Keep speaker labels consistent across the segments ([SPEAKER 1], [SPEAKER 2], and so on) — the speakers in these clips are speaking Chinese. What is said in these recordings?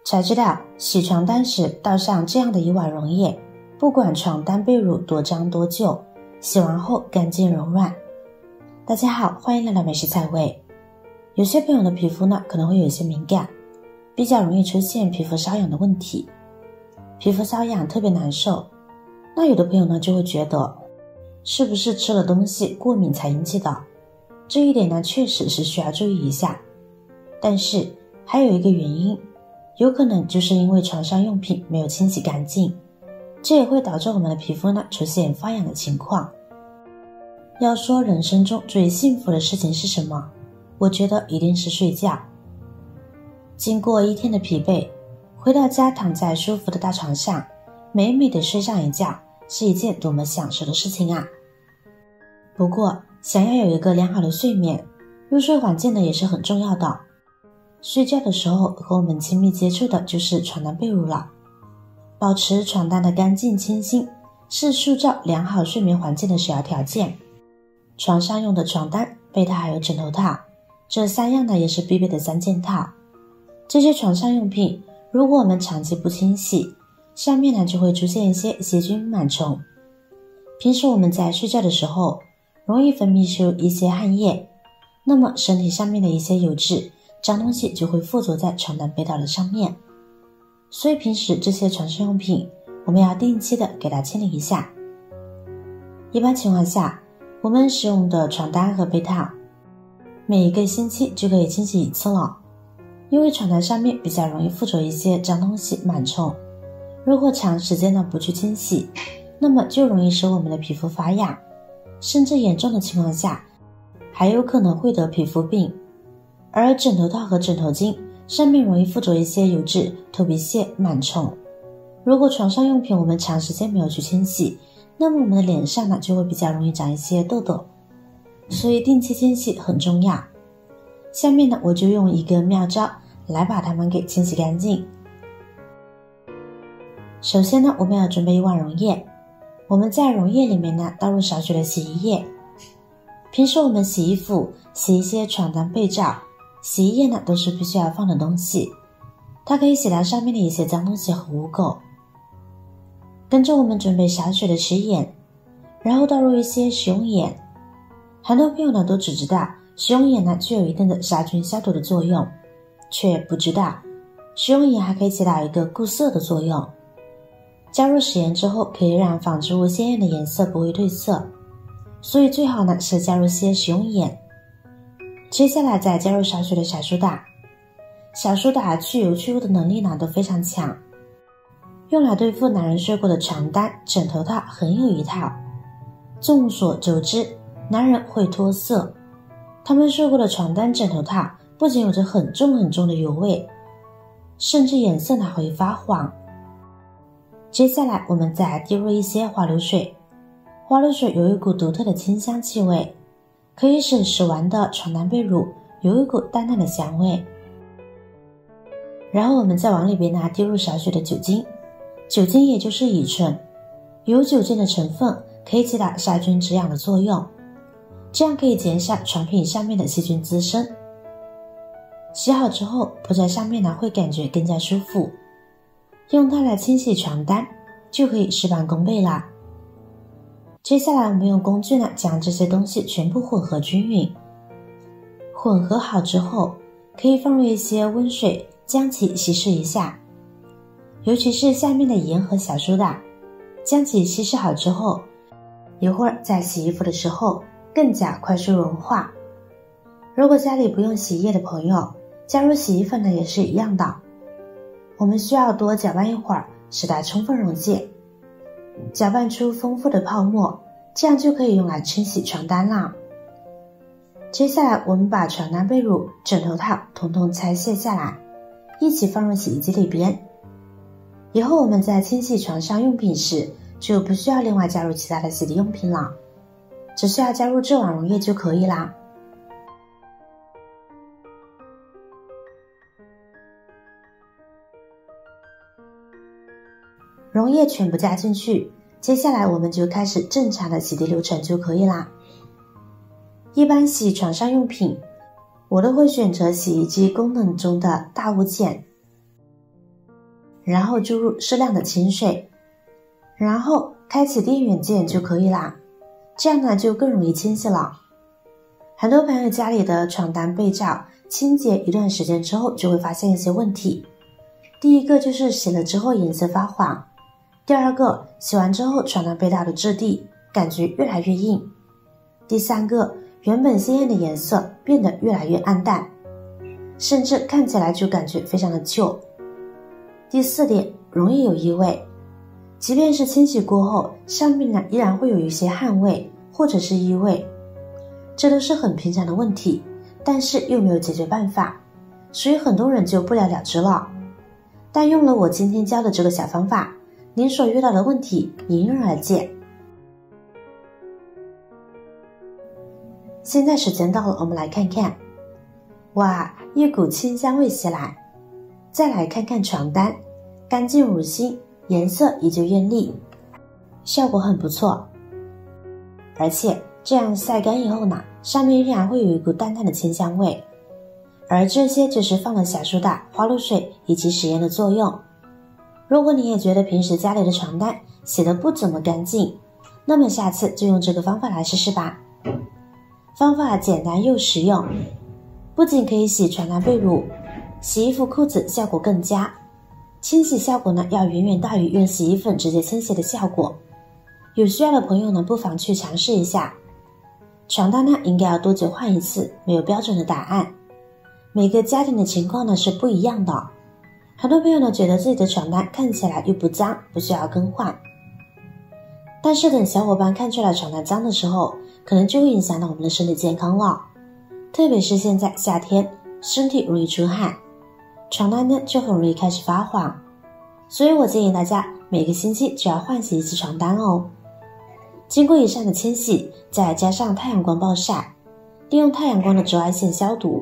[SPEAKER 1] 才知道洗床单时倒上这样的一碗溶液，不管床单被褥多脏多旧，洗完后干净柔软。大家好，欢迎来到美食菜味。有些朋友的皮肤呢可能会有一些敏感，比较容易出现皮肤瘙痒的问题。皮肤瘙痒特别难受，那有的朋友呢就会觉得是不是吃了东西过敏才引起的，这一点呢确实是需要注意一下。但是还有一个原因，有可能就是因为床上用品没有清洗干净，这也会导致我们的皮肤呢出现发痒的情况。要说人生中最幸福的事情是什么，我觉得一定是睡觉。经过一天的疲惫，回到家躺在舒服的大床上，美美的睡上一觉，是一件多么享受的事情啊！不过想要有一个良好的睡眠，入睡环境呢也是很重要的。睡觉的时候和我们亲密接触的就是床单被褥了，保持床单的干净清新，是塑造良好睡眠环境的首要条件。床上用的床单、被套还有枕头套，这三样呢也是必备的三件套。这些床上用品如果我们长期不清洗，上面呢就会出现一些细菌螨虫。平时我们在睡觉的时候容易分泌出一些汗液，那么身体上面的一些油脂、脏东西就会附着在床单被套的上面。所以平时这些床上用品我们要定期的给它清理一下。一般情况下，我们使用的床单和被套每一个星期就可以清洗一次了，因为床单上面比较容易附着一些脏东西、螨虫，如果长时间的不去清洗，那么就容易使我们的皮肤发痒，甚至严重的情况下还有可能会得皮肤病。而枕头套和枕头巾上面容易附着一些油脂、头皮屑、螨虫，如果床上用品我们长时间没有去清洗，那么我们的脸上呢就会比较容易长一些痘痘，所以定期清洗很重要。下面呢我就用一个妙招来把它们给清洗干净。首先呢我们要准备一碗溶液，我们在溶液里面呢倒入少许的洗衣液。平时我们洗衣服、洗一些床单被罩，洗衣液呢都是必须要放的东西，它可以洗掉上面的一些脏东西和污垢。跟着我们准备少许的食盐，然后倒入一些食用盐。很多朋友呢都只知道食用盐呢具有一定的杀菌消毒的作用，却不知道食用盐还可以起到一个固色的作用。加入食盐之后，可以让纺织物鲜艳的颜色不会褪色，所以最好呢是加入些食用盐。接下来再加入少许的小苏打，小苏打去油去污的能力呢都非常强，用来对付男人睡过的床单、枕头套很有一套。众所周知，男人会脱色，他们睡过的床单、枕头套不仅有着很重很重的油味，甚至颜色呢会发黄。接下来我们再滴入一些花露水，花露水有一股独特的清香气味，可以使洗完的床单被褥有一股淡淡的香味。然后我们再往里边呢滴入少许的酒精，酒精也就是乙醇，有酒精的成分可以起到杀菌止痒的作用，这样可以减少床品上面的细菌滋生。洗好之后铺在上面呢会感觉更加舒服，用它来清洗床单就可以事半功倍啦。接下来我们用工具呢将这些东西全部混合均匀，混合好之后可以放入一些温水将其稀释一下，尤其是下面的盐和小苏打，将其稀释好之后，一会儿在洗衣服的时候更加快速融化。如果家里不用洗衣液的朋友，加入洗衣粉呢也是一样的，我们需要多搅拌一会儿，使它充分溶解，搅拌出丰富的泡沫，这样就可以用来清洗床单啦。接下来我们把床单被褥、枕头套统统拆卸下来，一起放入洗衣机里边。以后我们在清洗床上用品时就不需要另外加入其他的洗涤用品了，只需要加入这碗溶液就可以啦。溶液全部加进去，接下来我们就开始正常的洗涤流程就可以啦。一般洗床上用品，我都会选择洗衣机功能中的大物件，然后注入适量的清水，然后开启电源键就可以啦。这样呢就更容易清洗了。很多朋友家里的床单被罩清洁一段时间之后就会发现一些问题。第一个就是洗了之后颜色发黄，第二个洗完之后床单被罩的质地感觉越来越硬，第三个原本鲜艳的颜色变得越来越暗淡，甚至看起来就感觉非常的旧。第四点，容易有异味，即便是清洗过后，上面呢依然会有一些汗味或者是异味，这都是很平常的问题，但是又没有解决办法，所以很多人就不了了之了。但用了我今天教的这个小方法，您所遇到的问题迎刃而解。现在时间到了，我们来看看，哇，一股清香味袭来。再来看看床单，干净如新，颜色依旧艳丽，效果很不错。而且这样晒干以后呢，上面依然会有一股淡淡的清香味，而这些就是放了小苏打、花露水以及食盐的作用。如果你也觉得平时家里的床单洗得不怎么干净，那么下次就用这个方法来试试吧。方法简单又实用，不仅可以洗床单被褥，洗衣服裤子效果更佳，清洗效果呢要远远大于用洗衣粉直接清洗的效果。有需要的朋友呢不妨去尝试一下。床单呢应该要多久换一次，没有标准的答案，每个家庭的情况呢是不一样的。很多朋友呢觉得自己的床单看起来又不脏，不需要更换，但是等小伙伴看出来床单脏的时候，可能就会影响到我们的身体健康了。特别是现在夏天，身体容易出汗，床单呢就很容易开始发黄，所以我建议大家每个星期只要换洗一次床单哦。经过以上的清洗，再加上太阳光暴晒，利用太阳光的紫外线消毒，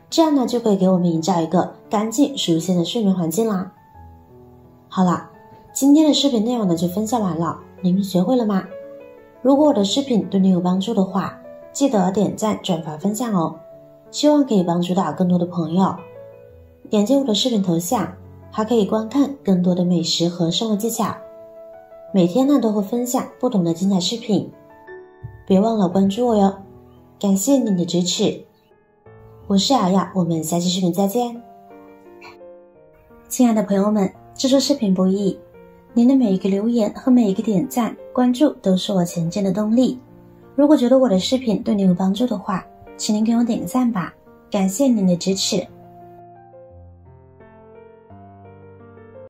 [SPEAKER 1] 这样呢就可以给我们营造一个干净舒适的睡眠环境啦。好了，今天的视频内容呢就分享完了，你们学会了吗？如果我的视频对你有帮助的话，记得点赞、转发、分享哦，希望可以帮助到更多的朋友。点击我的视频头像，还可以观看更多的美食和生活技巧。每天呢都会分享不同的精彩视频，别忘了关注我哟。感谢您的支持，我是瑶瑶，我们下期视频再见。亲爱的朋友们，制作视频不易，您的每一个留言和每一个点赞、关注都是我前进的动力。如果觉得我的视频对您有帮助的话，请您给我点个赞吧，感谢您的支持。